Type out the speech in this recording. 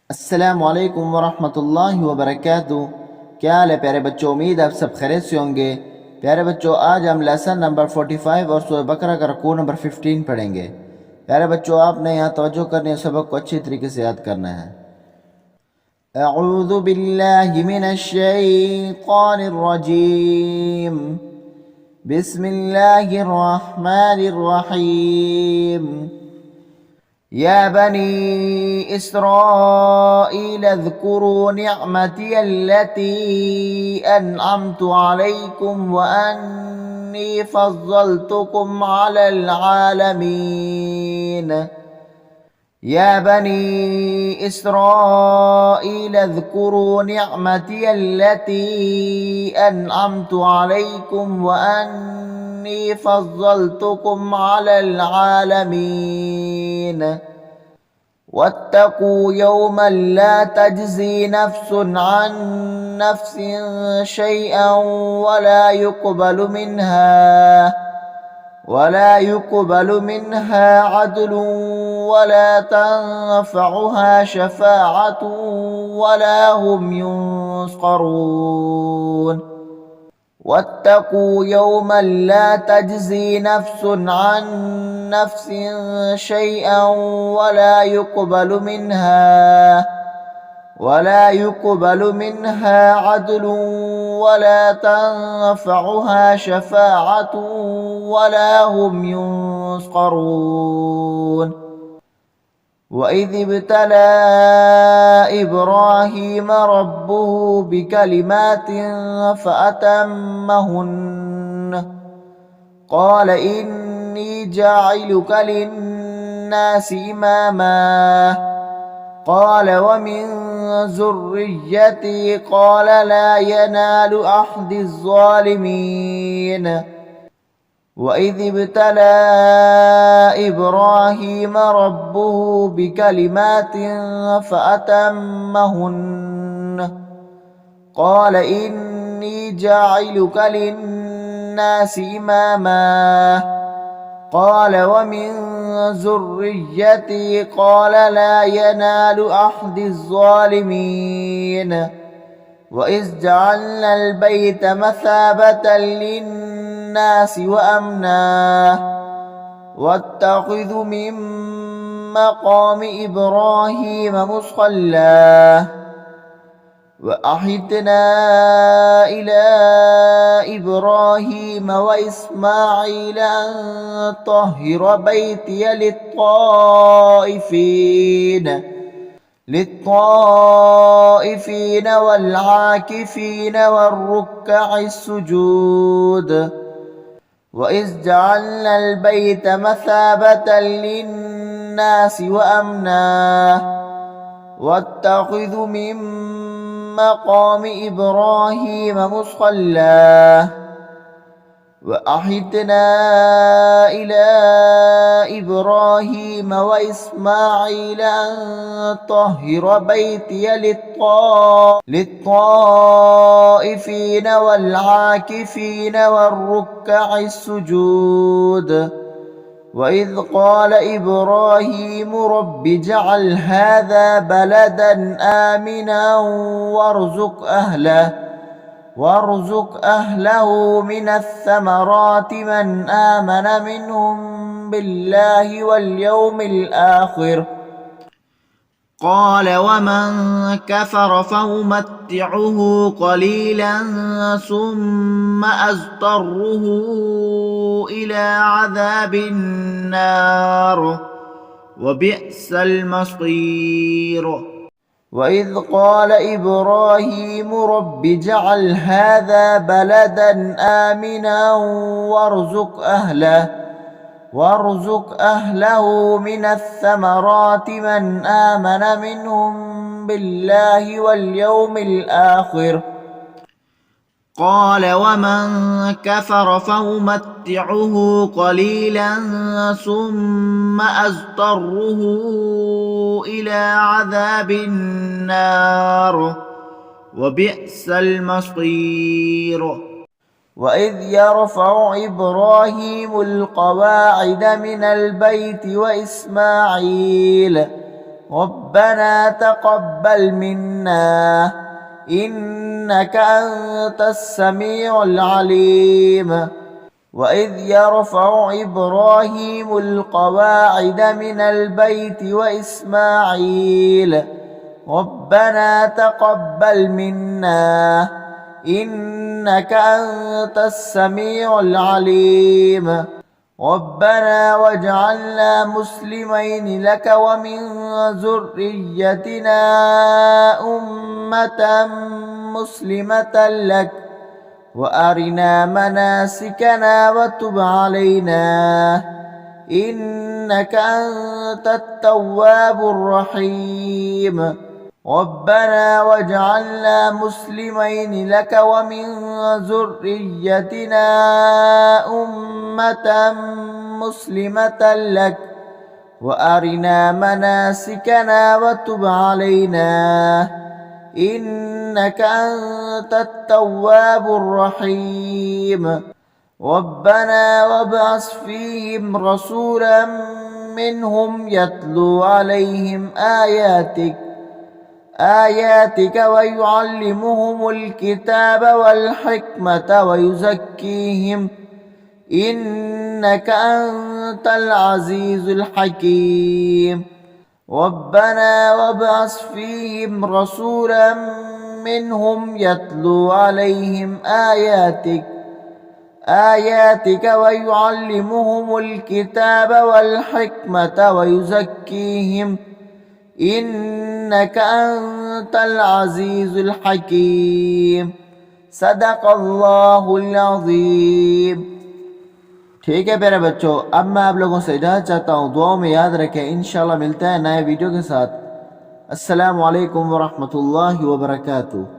अस्सलामु अलैकुम वरहमतुल्लाहि वबरकातुहू। क्या हाल है प्यारे बच्चों, उम्मीद आप सब खैरियत से होंगे। प्यारे बच्चों, आज हम लेसन नंबर 45 और सूरह बकरा का रुकू नंबर 15 पढ़ेंगे। प्यारे बच्चों, आपने यहाँ तवज्जो करनी है, सबक को अच्छी तरीके से याद करना है। अऊज़ु बिल्लाहि मिनश शैतानिर रजीम। बिस्मिल्लाहिर रहमानिर रहीम। या बनी इस्राईल अज़्कुरू निअमती अल्लती अनअमतु अलैकुम व अन्नी फ़ज़्ज़लतुकुम अलल आलमीन। या बनी इस्राईल अज़्कुरू निअमती अल्लती अनअमतु अलैकुम व अन्नी फ़ज़्ज़लतुकुम अलल आलमीन। वत्तकू यौमन ला तज्ज़ी नफ्सुन अन नफ्सिन शैअन वला युक़बलु मिन्हा अदलुन वला तन्फ़उहा शफ़ाअतुन वला हुम युनصرون। वत्तकू यौमन ला तज्ज़ी नफ्सुन अन नफ्सिन शैअन वला युक़बलु मिन्हा अदलुन वला तन्फ़उहा शफ़ाअतुन वला हुम युनصرون। वइज़ इब्तला इब्राहीम रब्बुहु बिकलिमातिन फ़अतम्महुन्न क़ाल इन्नी जाइलुक लिन्नासि इमामा क़ाल वमिन ज़ुर्रिय्यती क़ाल ला यनालु अहदि ज़्ज़ालिमीन। वइज़ इब्तला इब्राहीम रब्बुहु बिकलिमातिन फ़अतम्महुन्न क़ाल इन्नी जाइलुक लिन्नासि इमामा क़ाल वमिन ज़ुर्रिय्यती क़ाल ला यनालु अहदि ज़्ज़ालिमीन। वइज़ जअलनल बैत मसाबतन लिन्नासि वअमना वत्तख़िज़ु मिन मक़ामि इब्राहीम मुसल्ला वअहिदना इला इब्राहीम वइस्माईल अन तह्हिर बैतिय लित्ताइफीन वल्आकिफीन वर्रुक्कዕ السجود। वइज़ जअलनल बैत मसाबतन लिन्नासि वअमना वत्तख़िज़ु मिन मक़ामि इब्राहीम मुसल्ला वअहिदना इला इब्राहीम वइस्माईल अन तह्हिर बैतिय लित्ताइफीन वल्आकिफीन वर्रुक्कዕ السجود। वइज़ क़ाल इब्राहीम रब्बि इजअल हाज़ा बलदन आमिना वارزق أهله من الثمرات من آمن منهم بالله واليوم الآخر قال ومن كفر فأمتعه قليلا ثم أضطره إلى عذاب النار وبئس المصير। وإذ قال إبراهيم رب اجعل هذا بلدا آمنا وارزق أهله من الثمرات من آمن منهم بالله واليوم الآخر قال ومن كفر فأمتعه قليلا ثم أضطره إلى عذاب النار وبئس المصير۔ وإذ يرفع إبراهيم القواعد من البيت ربنا تقبل منا إنك أنت السميع العليم وإذ يرفع إبراهيم القواعد من البيت وإسماعيل ربنا تقبل منا إنك أنت السميع العليم ربنا واجعلنا مسلمين لك ومن ذريتنا أمة مسلمة لك وأرنا مناسكنا وتب علينا إنك أنت التواب الرحيم ربنا واجعلنا مسلمين لك ومن ذريتنا أمة مسلمة لك وأرنا مناسكنا وتب علينا إنك أنت التواب الرحيم ربنا وابعث فيهم رسولا منهم يتلو عليهم آياتك ويعلمهم الكتاب والحكمة ويزكيهم إنك أنت العزيز الحكيم ربنا وابعث فيهم رسولا منهم يتلو عليهم آياتك ويعلمهم الكتاب والحكمة ويزكيهم إنك أنت العزيز الحكيم صدق الله العظيम। ठीक है प्यारे बच्चों, अब मैं आप लोगों से इजाज़त चाहता हूँ। दुआओं में याद रखें। इंशाल्लाह मिलते हैं नए वीडियो के साथ। अस्सलामु अलैकुम वरहमतुल्लाहि वबरकातुहू।